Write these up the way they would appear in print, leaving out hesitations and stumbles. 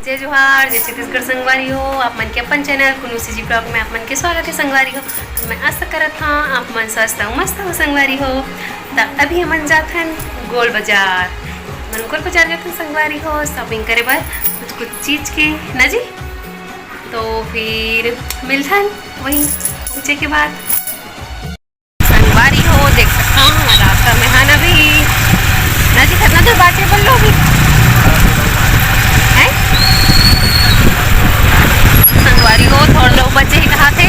जय जोहार, जय छत्तीसगढ़ संगवारी हो। आप मन के अपन चैनल कुनूसी जी ब्लॉग में आप मन के स्वागत है संगवारी हो। तो मैं आशा करत हाँ आप मन स्वस्थ हो मस्त हो संगवारी हो। तो अभी हमन जात हन गोल बाजार। मन गोल बाजार जात हन संगवारी हो शॉपिंग करे बर कुछ चीज़ की ना जी। तो फिर मिलथन वहीं पहुँचे के बाद संगवारी हो। देख सकता हूँ रास्ता में हाँ अभी ना जी कितना दूर बाटे बोल लो अभी संगवारी हो। थोड़ा लोग बच्चे ही कहा थे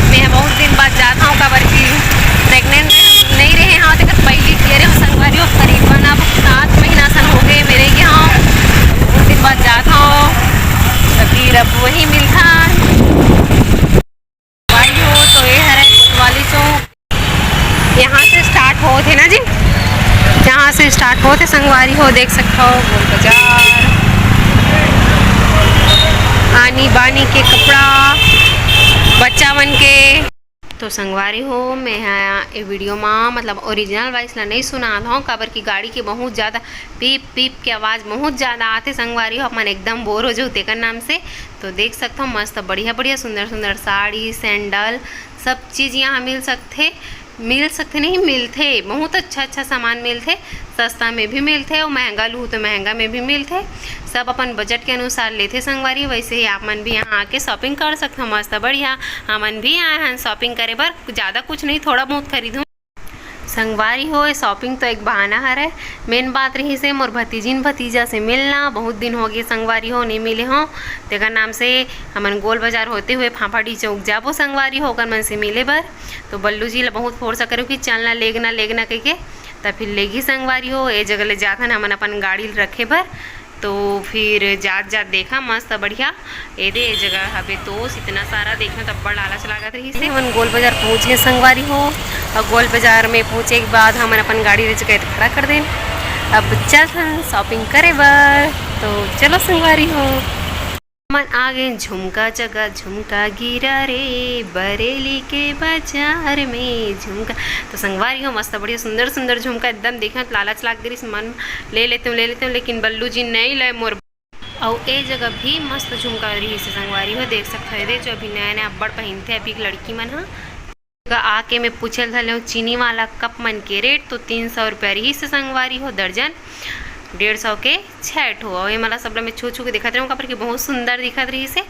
मैं बहुत दिन बाद जाता हूँ काबर की प्रेगनेंट नहीं रहे हाँ तक पहली रहे हो संगवारी हो। करीबन अब 7 महीना सन हो गए मेरे यहाँ बहुत दिन बाद जाता हूँ तो फिर अब वही मिलता संगवारी हो। तो ये है कोतवाली चौक, यहाँ से स्टार्ट हो थे ना जी, जहाँ से स्टार्ट हो थे संगवारी हो। देख सकते हो गोल बाजार आनी बानी के कपड़ा बच्चा मन के। तो संगवारी हो मैं ये वीडियो में मतलब ओरिजिनल वॉइस ला नहीं सुनात हूँ काबर की गाड़ी के बहुत ज़्यादा पीप पीप के आवाज़ बहुत ज़्यादा आते संगवारी हो। अपन एकदम बोर हो जाओ तेकर नाम से। तो देख सकते हो मस्त बढ़िया बढ़िया सुंदर सुंदर साड़ी सैंडल सब चीज़ यहाँ मिल सकते नहीं मिलते। बहुत अच्छा अच्छा सामान मिलते, सस्ता में भी मिलते और महंगा लूँ तो महंगा में भी मिलते। सब अपन बजट के अनुसार लेते संगवारी। वैसे ही आप मन भी यहाँ आके शॉपिंग कर सकते हो मस्त बढ़िया। हमन भी आए हैं शॉपिंग करे बर, ज़्यादा कुछ नहीं थोड़ा बहुत खरीदूँ संगवारी हो। शॉपिंग तो एक बहाना है, मेन बात रही से मोर भतीजिन भतीजा से मिलना बहुत दिन हो गए संगवारी हो नहीं मिले हों तेकर नाम से हमन गोल बाजार होते हुए फाफाड़ी चौक जाबो संगवारी होकर मन से मिले बर। तो बल्लू जी ला बहुत फोर्स करो कि चलना लेगना कह के तब फिर लेगी संगवारी हो। ये जगह ले जाथन हमन अपन गाड़ी रखे बर। तो फिर जात देखा मस्त बढ़िया ये जगह हवे तो इतना सारा देखना तब बड़ा लालच लागत रही से। हम गोल बाजार पहुँचे संगवारी हो और गोल बाजार में पहुँचे के बाद हम अपन गाड़ी ले जगह खड़ा कर दें। अब चल शॉपिंग करे बर तो चलो संगवारी हो। मन आ गए झुमका जगह झुमका गिरा रे बरेली के बाजार में झुमका। तो संगवारी हो मस्त बढ़िया सुंदर सुंदर झुमका एकदम देखना तो लालच लाग गई मन ले लेते हूँ लेकिन बल्लू जी नहीं ले मोर। और ये जगह भी मस्त झुमका रही से संगवारी हो। देख सकते हो जो अभी नया नया बड़ पहनते अभी लड़की मन हाँ आके मैं पूछल था चीनी वाला कप मन के रेट तो 300 रुपया रही से संगवारी हो दर्जन 150 के 6 ठो। और ये मला सब में छू के दिखत रही हूँ कि बहुत सुंदर दिखत रही से।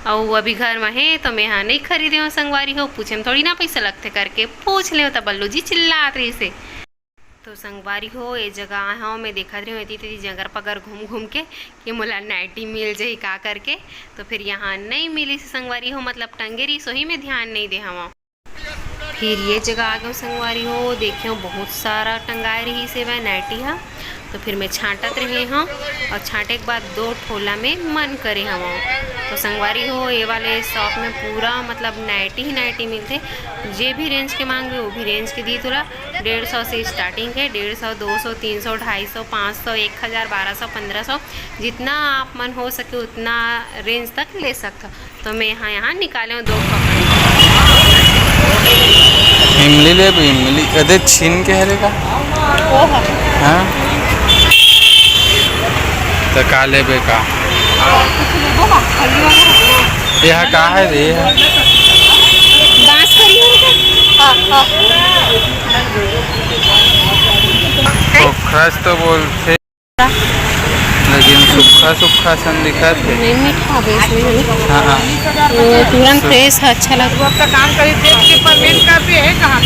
और अभी घर में है तो मैं यहाँ नहीं खरीदे हूँ संगवारी हो। पूछे में थोड़ी ना पैसा लगते करके पूछ ले तो बल्लू जी चिल्लात रही से। तो संगवारी हो ये जगह हाँ मैं देखा रही हूँ इतनी जगह पगर घूम के कि मोला नाइटी मिल जाए का करके। तो फिर यहाँ नहीं मिली संगवारी हो मतलब टंगेरी सोही में ध्यान नहीं दे हम। फिर ये जगह आ गए संगवारी हो देखे बहुत सारा टंगाए रही से वह नाइटी है। तो फिर मैं छाँटत रहे हाँ और छाँटे के बाद 2 ठोला में मन करे हम। तो संगवारी हो ये वाले शॉप में पूरा मतलब नाइटी ही नाइटी मिलते जे भी रेंज के मांगे वो भी रेंज के दी थोड़ा 150 से स्टार्टिंग है 150 200 300 250 500 1000 1200 1500 जितना आप मन हो सके उतना रेंज तक ले सकते। तो मैं यहाँ निकाले 2 इमली ले इमली अदे छीन के हरे का हाँ तो का लेबे का यह का है रे बांस करी सुखस तो बोलते लेकिन सुखा सन दिखत है नहीं मीठा हाँ तुरंत फ्रेश अच्छा लग रहा है। काम करी देख के पेमेंट का भी है कहाँ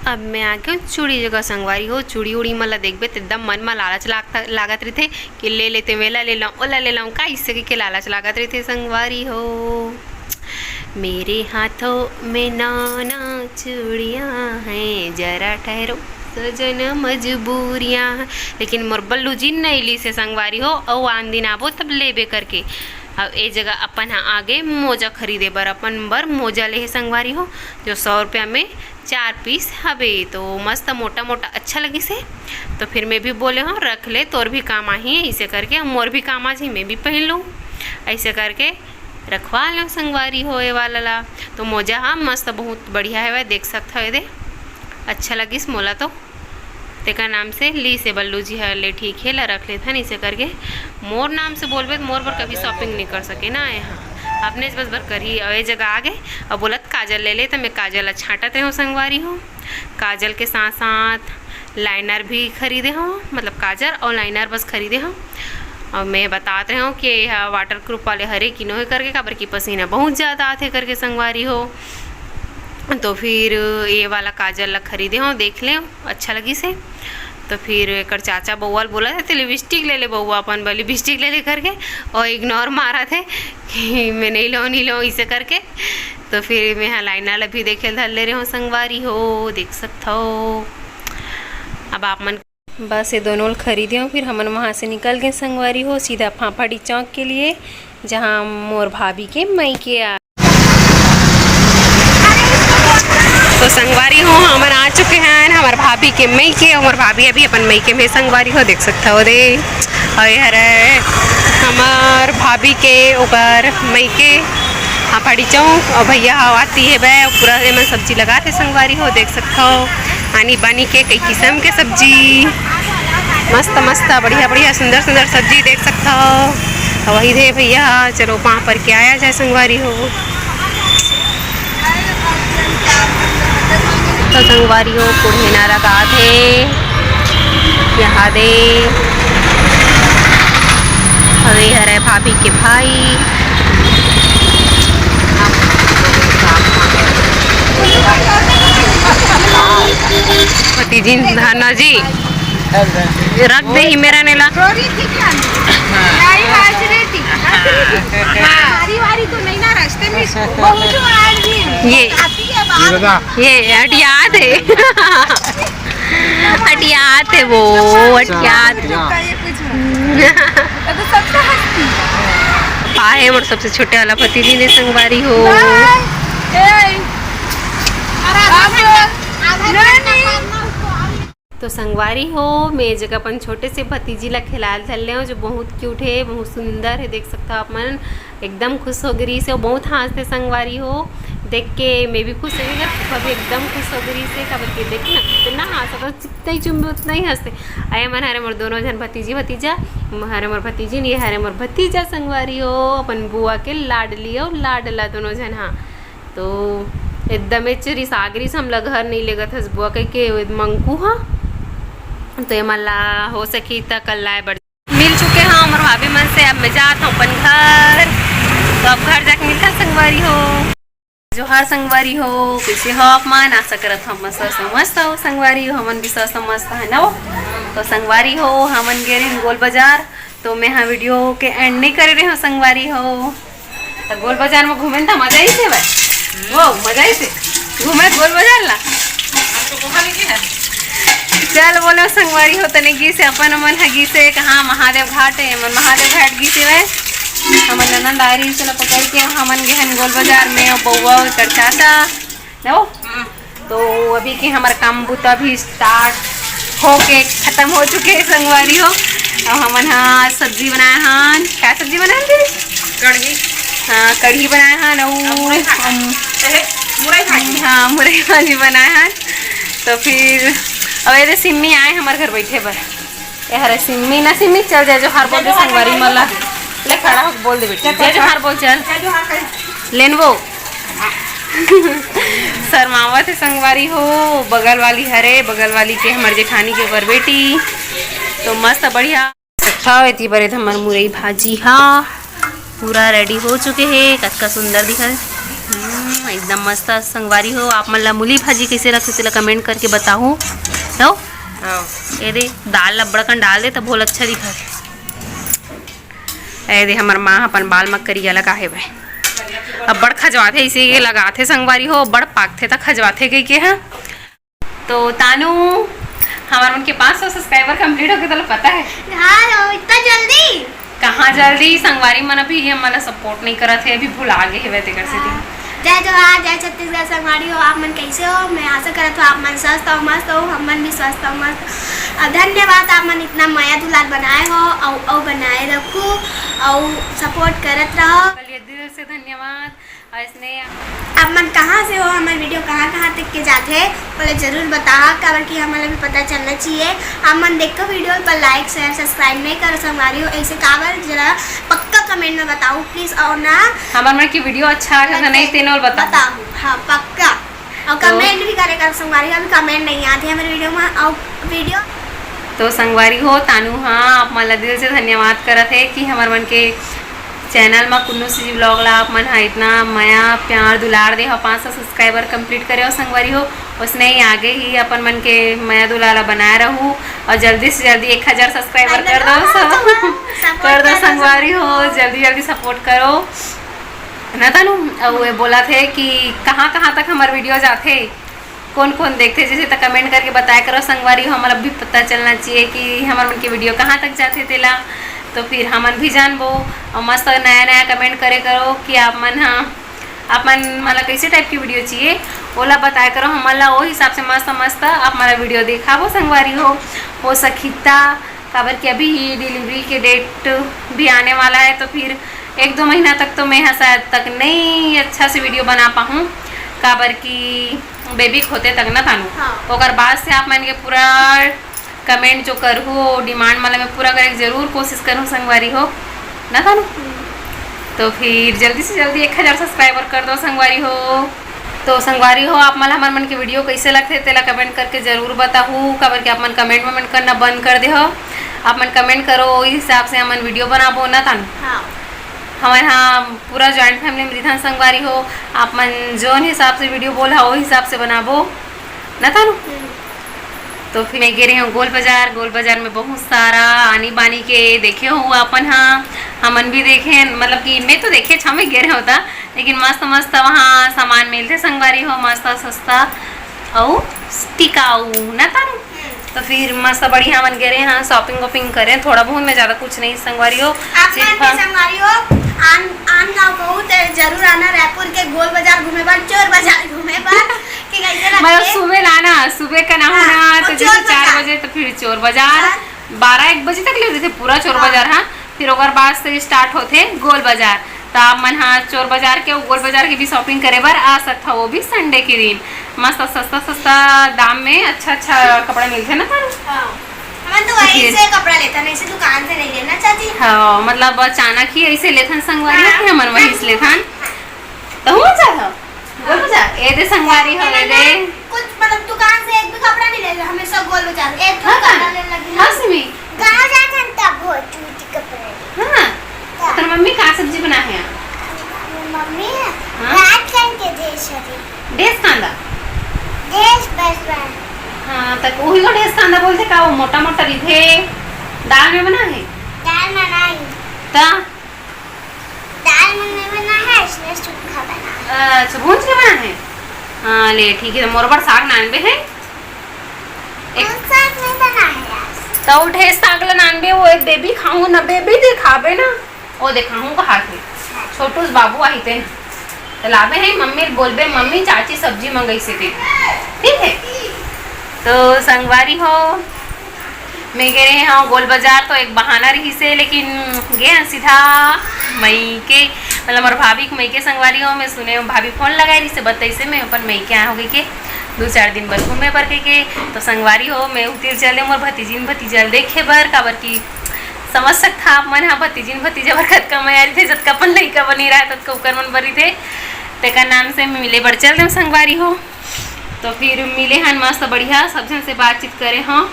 अब मैं आ गई चूड़ी जगह संगवारी हो। चूड़ी उड़ी मला देखबे तो एकदम मन में लालच लागत रही थे कि ले लेते मेला ले लाऊं ओला ले लाऊं का इससे के लालच लागत रही थे संगवारी हो। मेरे हाथों में नाना चूड़ियाँ हैं जरा ठहरो सजन मजबूरियाँ हैं। लेकिन मोर बल्लू जी नहीं ली से संगवारी हो और आन दिन आबो तब लेबे करके। अब ये जगह अपन आगे मोजा खरीदे बर अपन बर मोजा ले संगवारी हो जो 100 रुपया में 4 पीस हवे। तो मस्त मोटा मोटा अच्छा लगी से। तो फिर मैं भी बोले हाँ रख ले तोर भी काम आही ऐसे करके मोर भी काम आज ही मैं भी पहन लूँ ऐसे करके रखवा लो संगवारी हो ये वाला ला। तो मोजा हाँ मस्त बहुत बढ़िया है वह देख सकते हो दे अच्छा लगी मोला। तो तेका नाम से ली से बल्लू जी है ले ठीक है ला रख ले था इसे करके मोर नाम से बोलबे तो मोर पर कभी शॉपिंग नहीं कर सके ना यहाँ अपने बस भर करी और ये जगह आ गए और बोलत काजल ले ले तो मैं काजल छाटत रहे हूँ संगवारी हो। काजल के साथ साथ लाइनर भी खरीदे हो, मतलब काजल और लाइनर बस खरीदे हो। और मैं बताते रहे हूँ कि यह वाटर प्रूफ वाले हरे किनो है करके काबर की पसीना बहुत ज़्यादा आते करके संगवारी हो। तो फिर ये वाला काजल खरीदे हो, देख लें अच्छा लगी से। तो फिर एक चाचा बउआ बोला था लिपस्टिक ले ले बउआ अपन लिपस्टिक ले ले करके और इग्नोर मारा थे कि मैं नहीं लो इसे करके। तो फिर मैं यहाँ लाइनर भी देखे धर ले रहे हो संगवारी हो, देख सकते हो। अब आप मन बस ये दोनों खरीदे हो, फिर हमन वहाँ से निकल गए संगवारी हो सीधा फाफाड़ी चौक के लिए जहाँ मोर भाभी के मैके आ। तो संगवारी हो हमन आ चुके हैं हमारे भाभी के मैके। हमारे भाभी अभी अपन मैके में संगवारी हो, देख सकते हो रे। और हमार भाभी के ऊपर मैके फाफाड़ी चौक और भैया आती है वह पूरा में सब्जी लगाते संगवारी हो, देख सकते हो। आनी बानी के कई किस्म के सब्जी मस्त मस्त बढ़िया बढ़िया सुंदर सुंदर सब्जी देख सकते हो। वही थे भैया चलो वहाँ पर क्या आया जाए संगवारी हो। तो संगवारी हो कुढ़ेना लगा थे यहाँ दे हवे हरे भाभी के भाई भतीजी धाना जी रख दे ही मेरा नेला ये अटियात है अटियात है वो अटियात पाए और सबसे छोटे वाला भतीजी ने संगवारी हो। तो संगवारी हो मैं जगह अपन छोटे से भतीजी ला खिलाल धल ले जो बहुत क्यूट है बहुत सुंदर है, देख सकता हो अपन एकदम खुश हो गई से बहुत हंसते संगवारी हो देख के मैं भी खुश हो भी एकदम खुश हो गई से कब के देख ना कितना हंस जितना ही चुम्बे उतना ही हंसते। आए मन हरे मोर दोनों जन भतीजी भतीजा हरे मोर भतीजी नहीं हरे मोर भतीजा संगवारी हो अपन बुआ के लाडली और लाडला दोनों जन। हाँ तो एकदम चरी सागरी से हम लोग घर नहीं लेगा था बुआ कह के मंकू। हाँ तो ये मल्ला हो सकी तो कल लाए बढ़ मिल चुके हैं हमारे भाभी मन से। अब मैं जाता हूँ अपन घर, तो अब घर जाके मिलता संगवारी हो। जो हर संगवारी हो कैसे हो आप मान आशा करत हम समझता हो संगवारी हो हमन भी समझता है ना वो। तो संगवारी हो हमन गए गोल बाजार। तो मैं हाँ वीडियो के एंड नहीं कर रही हूँ संगवारी हो। तो गोल बाजार में घूमे था मजा ही थे भाई वो मजा ही थे घूमे गोल बाजार ला चल बोलो संगवारी हो तने गी से अपन मन हगी से कहाँ महादेव घाट है मन महादेव घाट गी से वह हमन ननद आरी चलो पकड़ के हमन गहन गोल बाजार में बउआ कर चाचा नो। तो अभी के हमारा काम बुता भी स्टार्ट हो के खत्म हो चुके हैं संगवारी हो। अब हमन हाँ सब्जी बनाए हाँ क्या सब्जी बनाए थे कढ़ी। हाँ कढ़ी बनाए हाँ हाँ मुरई भाजी बनाए हैं। तो फिर अब ये सिम्मी आए हमारे घर बैठे बर यार सिम्मी ना सिम्मी चल जाए जो हार बोल दे संगवारी मला ले खड़ा हो बोल दे बेटा जय जो हार बोल चल लेन वो शर्मावत है संगवारी हो। बगल वाली हरे बगल वाली के हमारे जेठानी के ऊपर बेटी तो मस्त बढ़िया खाओ बड़े हमार मुरई भाजी। हाँ पूरा रेडी हो चुके हैं कच्चा सुंदर दिखा एकदम मस्त संगवारी हो। आप मतलब मूली भाजी कैसे रखे थे कमेंट करके बताओ। तो ये दे दाल लबड़कन डाल दे तब बहुत अच्छा दिखा। ए दे हमार माँ अपन बाल मक्करी लगा है भाई अब बड़ खजवाते इसी के लगाते संगवारी हो बड़ पाकते तक खजवाते कहीं के। हाँ तो तानू हमारे उनके 500 सब्सक्राइबर कंप्लीट हो गए तो पता है। हाँ इतना जल्दी कहाँ जल्दी संगवारी मन अभी हमारा सपोर्ट नहीं करा थे अभी भुला गए है वैसे कर से थी। जय जोहार जय छत्तीसगढ़ संगवारी हो आप मन कैसे हो। मैं आशा करत हूँ आप मन स्वस्थ हो मस्त हो हम मन भी स्वस्थ हो मस्त। धन्यवाद आप मन इतना माया दुलार बनाए हो और बनाए रखो और सपोर्ट करत रहो। दिल से धन्यवाद। और इसने आप मन कहाँ से हो, हमारे वीडियो कहाँ तक के जाते हैं बोले जरूर बताओ, काबर कि हमारे भी पता चलना चाहिए। आप मन देखो वीडियो पर लाइक शेयर सब्सक्राइब नहीं करो संगवारी हो, ऐसे काबर जरा पक्का कमेंट में बताओ प्लीज। और ना हमारे मन की वीडियो अच्छा लगा नहीं तेनो बताओ, हाँ पक्का। और कमेंट भी करेगा संगवारी, अभी कमेंट नहीं आते हमारे वीडियो में। और वीडियो तो संगवारी हो तानू हाँ आप मन दिल से धन्यवाद करत है कि हमारे मन के चैनल में कुन्नू सी ब्लॉग ला आप मन इतना माया प्यार दुलार दे हो, 500 सब्सक्राइबर कंप्लीट करे हो संगवारी हो। उसने ही आगे ही अपन मन के माया दुलारा बनाए रहूँ और जल्दी से जल्दी 1000 सब्सक्राइबर कर दो सब कर दो संगवारी हो, जल्दी जल्दी सपोर्ट करो ना तानू। अब वो बोला थे कि कहाँ तक हमारे वीडियो जाते, कौन देखते, जैसे तो कमेंट करके बताया करो संगवारी हो, हमारा भी पता चलना चाहिए कि हमारे मन के वीडियो कहाँ तक जाते तेला, तो फिर हमन भी जानबो। और मस्त नया कमेंट करे करो कि आप मन मतलब कैसे टाइप की वीडियो चाहिए ओला बताया करो, हमला वो हिसाब से मस्त आप हमारा वीडियो देखा वो संगवारी हो सखीता। काबर कि अभी डिलीवरी के डेट भी आने वाला है, तो फिर 1-2 महीना तक तो मैं शायद तक नहीं अच्छा से वीडियो बना पाऊँ, काबर की बेबी होते तक ना थानू। और बाद से आप मन के पूरा कमेंट जो करूँ डिमांड मतलब मैं पूरा करे जरूर कोशिश करूँ संगवारी हो ना थानू। तो फिर जल्दी से जल्दी 1000 सब्सक्राइबर कर दो संगवारी हो। तो संगवारी हो आप मला हमारे मन के वीडियो कैसे लगते तेला कमेंट करके जरूर बताऊँ, काबर कि आप मन कमेंट करना बंद कर दे हो, आप मन कमेंट करो वही हिसाब से हमन वीडियो बनाबो ना थानू। हमारे यहाँ पूरा जॉइंट फैमिली में रिधान संगवारी हो, आप मन जोन हिसाब से वीडियो बोला वो हिसाब से बनाबो ना थानू। तो फिर मैं गिरे हूँ गोल बाजार में बहुत सारा आनी बानी के देखे हो अपन, हाँ हमन भी देखे, मतलब कि मैं तो देखे छमे गिरे होता, लेकिन मस्त वहाँ सामान मिलते संगवारी हो, मस्त सस्ता और टिकाऊ ना थानू। तो फिर मस्त बढ़िया मन गिरे हाँ शॉपिंग करें थोड़ा बहुत में, ज़्यादा कुछ नहीं संगवारी हो। संगवारी हो आन गाँव बहुत जरूर आना, रायपुर के गोल बाजार घूमे पर, चोर बाजार घूमे पर कि कैसे मतलब सुबह लाना, सुबह का ना होना तो जैसे 4 बजे तो फिर चोर बाजार 12-1 बजे तक ले थे पूरा चोर बाजार, हाँ फिर ओकर बाद से स्टार्ट होते गोल बाजार। तो आप मन हाँ चोर बाजार के गोल बाजार की भी शॉपिंग करे बर आ सकता, वो भी संडे के दिन मस्त सस्ता दाम में अच्छा कपड़ा मिलते ना थानू। तो वहीं से कपड़ा लेता नहीं, दुकान से नहीं लेना चाहती। हाँ मतलब अचानक ही ऐसे लेथन संगवारी हो, हमन वहीं से लेथन तो हो जाता गोल बाजार ए दे संगवारी हो दे कुछ मतलब दुकान से एक भी कपड़ा नहीं ले, हमेशा गोल बाजार एक कपड़ा ले लगी। हां सिमी गांव जाते तब बहुत चूटी कपड़े। हां तो मम्मी का सब्जी बना है मम्मी रात करके देश कांदा बस हाँ तक वही को ढेस कांदा बोलते का, वो मोटा रिधे दाल में बना है, दाल में नहीं ता दाल में नहीं बना है, इसने सूखा बना है। अच्छा भूंज के बना है, हाँ ले ठीक है। मोर बड़ साग नानबे है, एक साग नहीं बना है तो ढेस साग ला नानबे, वो एक बेबी खाऊं ना, बेबी दिखाबे ना वो दिखाऊं कहा थे छोटूस बाबू आई थे लाबे है, मम्मी बोलबे मम्मी चाची सब्जी मंगाई से थे, ठीक है। तो संगवारी हो मैं गे रहे हाँ गोल बाजार, तो एक बहाना रही से, लेकिन गे सीधा मई के मतलब मोर भाभी के मई के संगवारी हो। मैं सुने भाभी फोन लगाई रही से बताई से मैं अपन मई के आ हो गई के 2-4 दिन बर घूमे बर के, तो संगवारी हो मैं उतर चले मोर भतीजा देखे बर, काबर की समझ सकता आप मन हाँ भतीजा बर कतका मैं थे जतका अपन लइका बनी रहा ततका उकर मन बरी थे, तेका नाम से मिले बर चल दे संगवारी हो। तो फिर मिले हन मस्त बढ़िया सब जन से बातचीत करे हाँ,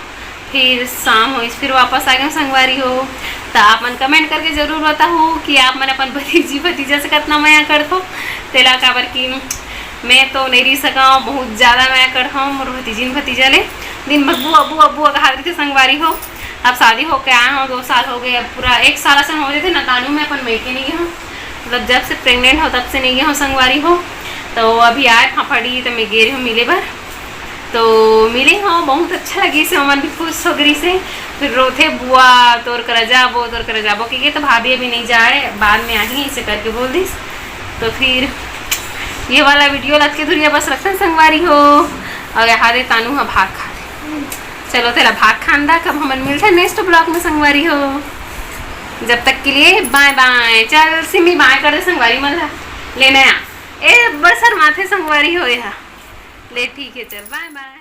फिर शाम हो फिर वापस आ गए संगवारी हो। तो आप मन कमेंट करके जरूर बताओ कि आप मन अपन भतीजा से कितना माया करते तेला, काबर की मैं तो नहीं रह सका, बहुत ज़्यादा माया कर हूँ मोर भतीजा ले, दिन भर बुआ कहा थे संगवारी हो। अब शादी हो के आए हो 2 साल हो गए, अब पूरा 1 साल से हो जाते ना तानू में अपन मैके नहीं गए हूँ, मतलब जब से प्रेग्नेंट हो तब से नहीं गए हूँ संगवारी हो। तो अभी आए फाफड़ी तो मैं गे रही हूँ मिले बर, तो मिले हाँ बहुत अच्छा लगी से, मन भी खुश हो गई से। फिर रोथे बुआ तोर कर जाबो कि तो भाभी अभी नहीं जाए बाद में आई इसे करके बोल दिस। तो फिर ये वाला वीडियो लग के धुरिया बस रखते संगवारी हो, और यहाँ दे तानू हाँ भाग खा चलो तेरा भाग खानदा, कब हमन मिलते नेक्स्ट ब्लॉग में संगवारी हो। जब तक के लिए बाय बाय, चल सिमी बाय कर दे संगवारी, मतलब लेना ए बरसर माथे संगवारी हो ले ठीक है चल बाय बाय।